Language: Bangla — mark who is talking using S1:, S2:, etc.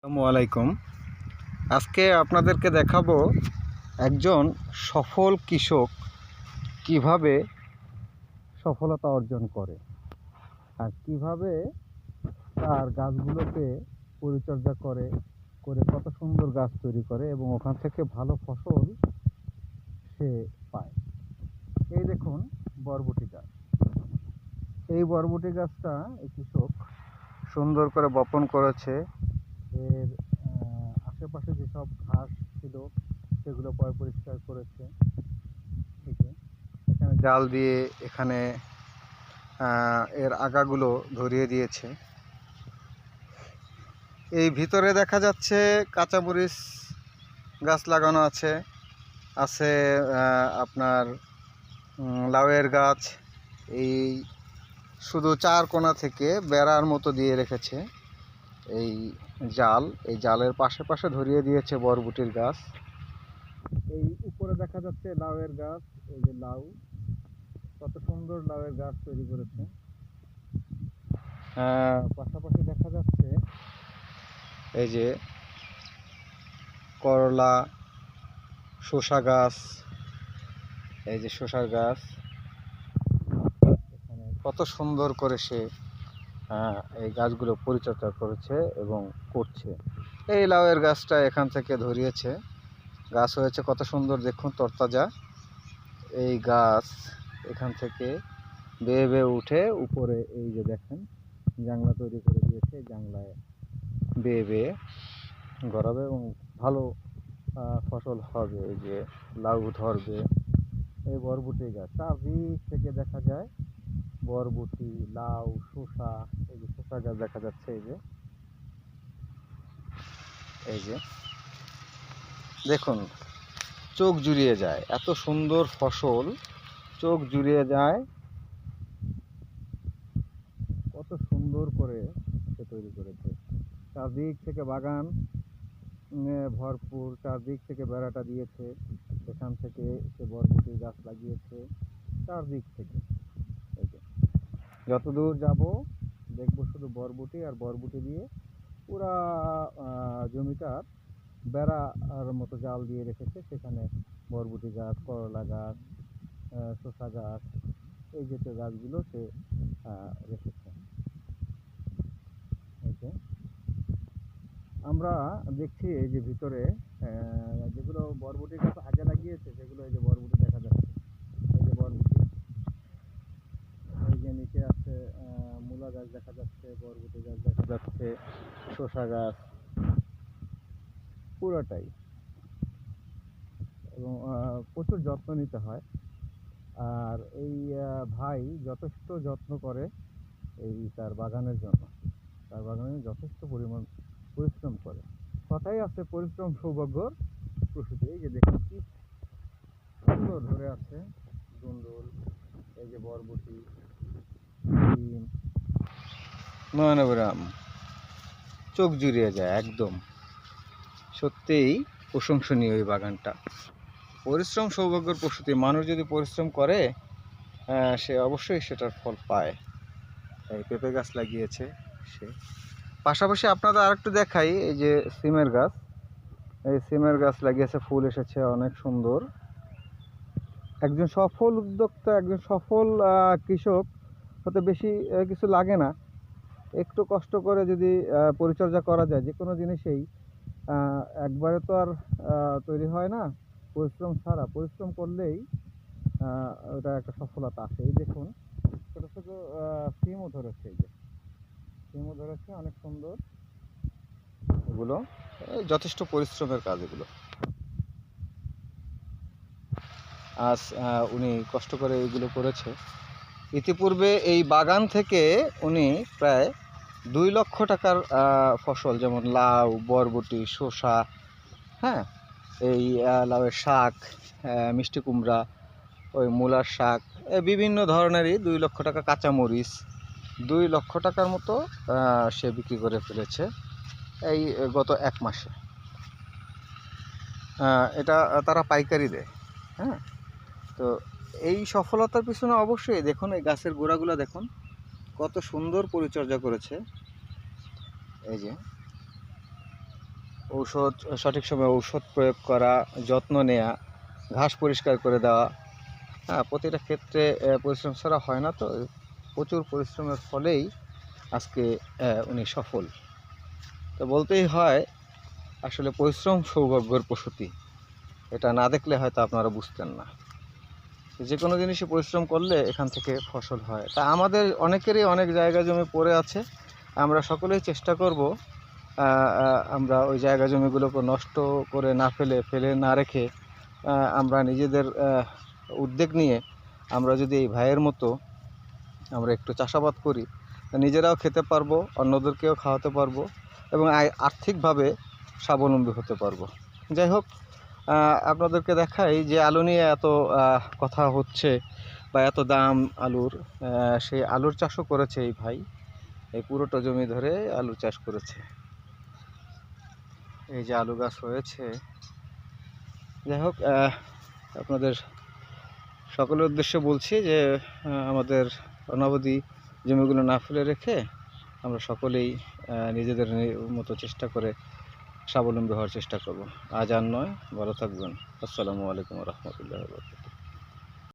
S1: আসসালামু আলাইকুম। আজকে আপনাদেরকে দেখাবো একজন সফল কৃষক কিভাবে সফলতা অর্জন করে আর কিভাবে তার গাছগুলোকে পরিচর্যা করে কত সুন্দর গাছ তৈরি করে এবং ওখান থেকে ভালো ফসল সে পায়। এই দেখুন বরবটি গাছ। এই বরবটি গাছটা এই কৃষক সুন্দর করে বপন করেছে। এর আশেপাশে যেসব ঘাস ছিল সেগুলো পরিষ্কার করেছে। ঠিক আছে, এখানে জাল দিয়ে এখানে এর আগাগুলো ধরিয়ে দিয়েছে। এই ভিতরে দেখা যাচ্ছে কাঁচামরিচ গাছ লাগানো আছে আছে আপনার লাউয়ের গাছ। এই শুধু চার কোণা থেকে বেড়ার মতো দিয়ে রেখেছে এই জালের পাশে পাশে ধরিয়ে দিয়েছে বরবটির গাছ। এই উপরে দেখা যাচ্ছে লাউয়ের গাছ। এই যে লাউ, কত সুন্দর লাউয়ের গাছ তৈরি করেছে। পাশাপাশি দেখা যাচ্ছে এই যে করলা, শসা গাছ। এই যে শসার গাছ, এখানে কত সুন্দর করে সে এই গাছগুলো পরিচর্যা করেছে এবং করছে। এই লাউয়ের গাছটা এখান থেকে ধরিয়েছে, গাছ হয়েছে কত সুন্দর দেখুন, তরতাজা। এই গাছ এখান থেকে বেয়ে বেয়ে উঠে উপরে এই যে দেখেন জাংলা তৈরি করে দিয়েছে। জাংলায় বেয়ে বেয়ে গড়াবে এবং ভালো ফসল হবে। এই যে লাউ ধরবে। এই বরবটি গাছ চারদিক থেকে দেখা যায় বরবটি, লাউ, শসা। এই যে শসা গাছ দেখা যাচ্ছে। এই যে দেখুন, চোখ জুড়িয়ে যায়, এত সুন্দর ফসল, চোখ জুড়িয়ে যায়। কত সুন্দর করে সে তৈরি করেছে। চারদিক থেকে বাগান ভরপুর, চারদিক থেকে বেড়াটা দিয়েছে। সেখান থেকে সে বরবটির গাছ লাগিয়েছে চারদিক থেকে। এই যে যতদূর যাব দেখবো শুধু বরবটি আর বরবটি দিয়ে পুরা জমিটার বেড়ার মতো জাল দিয়ে রেখেছে। সেখানে বরবটি গাছ, করলা গাছ, শসা গাছ, এই জাতীয় গাছগুলো সে রেখেছে। আমরা দেখছি এই যে ভিতরে যেগুলো বরবটি গাছ আগে লাগিয়েছে সেগুলো, এই যে বরবটি দেখা যাচ্ছে। এই যে বরবটি, এই যে নিচে আছে মূলা গাছ দেখা যাচ্ছে, বরবটি গাছ দেখা যাচ্ছে, শসা গাছ, পুরোটাই। এবং প্রচুর যত্ন নিতে হয়। আর এই ভাই যথেষ্ট যত্ন করে এই তার বাগানের জন্য। তার বাগানে যথেষ্ট পরিমাণ পরিশ্রম করে। কথাই আছে, পরিশ্রম সৌভাগ্যর প্রসূতি। এই যে দেখুন কি সুন্দর ধরে আছে দুন্দুল। এই যে বরবটি, ডিম, নয়নগ্রাম, চোখ জুড়িয়ে যায় একদম। সত্যিই প্রশংসনীয় এই বাগানটা। পরিশ্রম সৌভাগ্যের প্রসূতি। মানুষ যদি পরিশ্রম করে সে অবশ্যই সেটার ফল পায়। এই পেঁপে গাছ লাগিয়েছে সে। পাশাপাশি আপনাদের আরেকটু দেখাই, এই যে সিমের গাছ। এই সিমের গাছ লাগিয়েছে, ফুল এসেছে অনেক সুন্দর। একজন সফল উদ্যোক্তা, একজন সফল কৃষক হতে বেশি কিছু লাগে না। একটু কষ্ট করে যদি পরিচর্যা করা যায়, যে কোনো জিনিসেই একবারে তো আর তৈরি হয় না। পরিশ্রম ছাড়া, পরিশ্রম করলেই ওটা একটা সফলতা আসে। এই দেখুন ছোটো ছোটো সিমও ধরেছে। এই যে সিমও ধরেছে অনেক সুন্দর। এগুলো যথেষ্ট পরিশ্রমের কাজ এগুলো। আজ উনি কষ্ট করে এগুলো করেছে। ইতিপূর্বে এই বাগান থেকে উনি প্রায় 2 লক্ষ টাকার ফসল, যেমন লাউ, বরবটি, শসা, হ্যাঁ, এই লাউয়ের শাক, মিষ্টি কুমড়া, ওই মূলার শাক, বিভিন্ন ধরনেরই 2 লক্ষ টাকা, কাঁচামরিচ, 2 লক্ষ টাকার মতো সে বিক্রি করে ফেলেছে এই গত 1 মাসে। এটা তারা পাইকারি দেয়। হ্যাঁ, তো এই সফলতার পিছনে অবশ্যই দেখুন এই গাছের গোড়াগুলো দেখুন কত সুন্দর পরিচর্যা করেছে। এই যে ঔষধ সঠিক সময়ে ঔষধ প্রয়োগ করা, যত্ন নেওয়া, ঘাস পরিষ্কার করে দেওয়া, হ্যাঁ, প্রতিটা ক্ষেত্রে পরিশ্রম ছাড়া হয় না। তো প্রচুর পরিশ্রমের ফলেই আজকে উনি সফল। তো বলতেই হয় আসলে পরিশ্রম সৌভাগ্যের প্রসূতি। এটা না দেখলে হয়তো আপনারা বুঝতেন না। যে কোনো জিনিসে পরিশ্রম করলে এখান থেকে ফসল হয়। তা আমাদের অনেকেরই অনেক জায়গা জমি পড়ে আছে, আমরা সকলেই চেষ্টা করব আমরা ওই জায়গা জমিগুলোকে নষ্ট করে না ফেলে না রেখে আমরা নিজেদের উদ্যোগ নিয়ে আমরা যদি এই ভাইয়ের মতো আমরা একটু চাষাবাদ করি, নিজেরাও খেতে পারবো, অন্যদেরকেও খাওয়াতে পারবো এবং আর্থিকভাবে স্বাবলম্বী হতে পারবো। যাই হোক, আপনাদেরকে দেখাই যে আলু নিয়ে এত কথা হচ্ছে বা এত দাম আলুর, সেই আলুর চাষও করেছে এই ভাই। এই পুরোটা জমি ধরে আলু চাষ করেছে। এই যে আলু গাছ হয়েছে। যাই হোক, আপনাদের সকলের উদ্দেশ্যে বলছি যে আমাদের অনাবধি জমিগুলো না ফেলে রেখে আমরা সকলেই নিজেদের মতো চেষ্টা করে স্বাবলম্বী হওয়ার চেষ্টা করব। আজ আর নয়, ভালো থাকবেন। আসসালামু আলাইকুম রহমতুল্লাহ।